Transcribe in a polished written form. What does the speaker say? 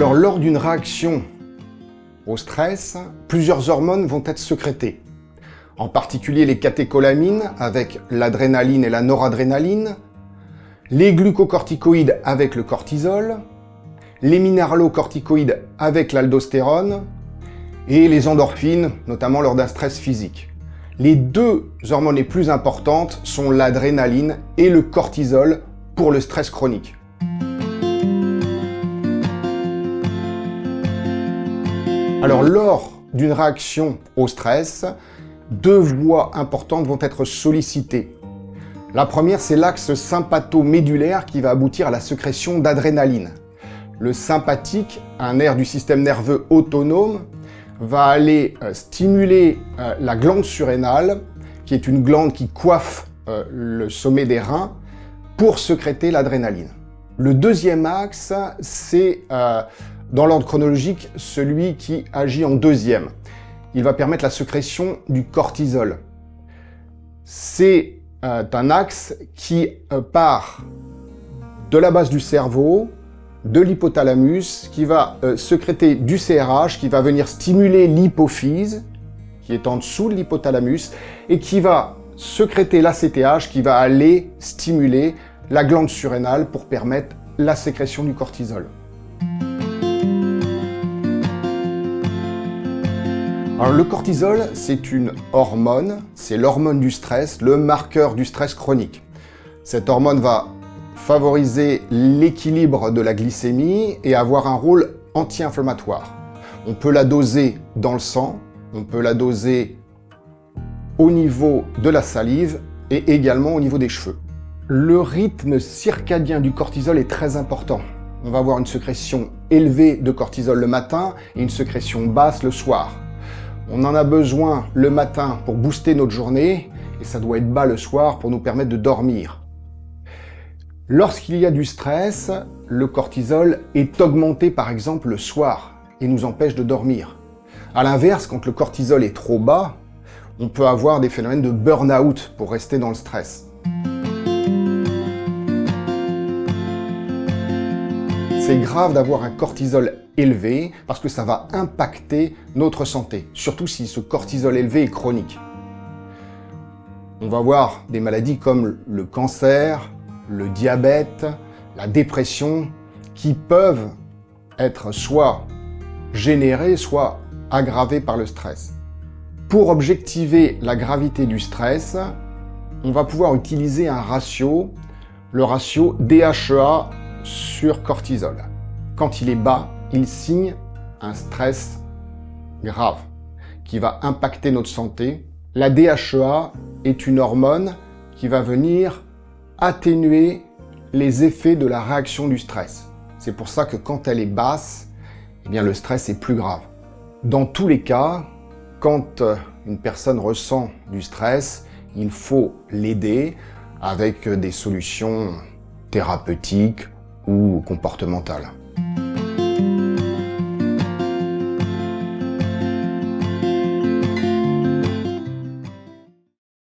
Alors, lors d'une réaction au stress, plusieurs hormones vont être sécrétées. En particulier les catécholamines avec l'adrénaline et la noradrénaline, les glucocorticoïdes avec le cortisol, les minéralocorticoïdes avec l'aldostérone et les endorphines, notamment lors d'un stress physique. Les deux hormones les plus importantes sont l'adrénaline et le cortisol pour le stress chronique. Alors, lors d'une réaction au stress, deux voies importantes vont être sollicitées. La première, c'est l'axe sympathomédulaire qui va aboutir à la sécrétion d'adrénaline. Le sympathique, un nerf du système nerveux autonome, va aller stimuler la glande surrénale, qui est une glande qui coiffe le sommet des reins, pour sécréter l'adrénaline. Le deuxième axe, c'est, dans l'ordre chronologique, celui qui agit en deuxième. Il va permettre la sécrétion du cortisol. C'est un axe qui part de la base du cerveau, de l'hypothalamus, qui va sécréter du CRH, qui va venir stimuler l'hypophyse, qui est en dessous de l'hypothalamus, et qui va sécréter l'ACTH, qui va aller stimuler la glande surrénale pour permettre la sécrétion du cortisol. Alors, le cortisol, c'est une hormone, c'est l'hormone du stress, le marqueur du stress chronique. Cette hormone va favoriser l'équilibre de la glycémie et avoir un rôle anti-inflammatoire. On peut la doser dans le sang, on peut la doser au niveau de la salive et également au niveau des cheveux. Le rythme circadien du cortisol est très important. On va avoir une sécrétion élevée de cortisol le matin et une sécrétion basse le soir. On en a besoin le matin pour booster notre journée et ça doit être bas le soir pour nous permettre de dormir. Lorsqu'il y a du stress, le cortisol est augmenté par exemple le soir et nous empêche de dormir. A l'inverse, quand le cortisol est trop bas, on peut avoir des phénomènes de burn-out pour rester dans le stress. C'est grave d'avoir un cortisol élevé parce que ça va impacter notre santé, surtout si ce cortisol élevé est chronique. On va avoir des maladies comme le cancer, le diabète, la dépression, qui peuvent être soit générées, soit aggravées par le stress. Pour objectiver la gravité du stress, on va pouvoir utiliser un ratio, le ratio DHEA sur cortisol. Quand il est bas, il signe un stress grave qui va impacter notre santé. La DHEA est une hormone qui va venir atténuer les effets de la réaction du stress. C'est pour ça que quand elle est basse, eh bien le stress est plus grave. Dans tous les cas, quand une personne ressent du stress, il faut l'aider avec des solutions thérapeutiques ou comportementales.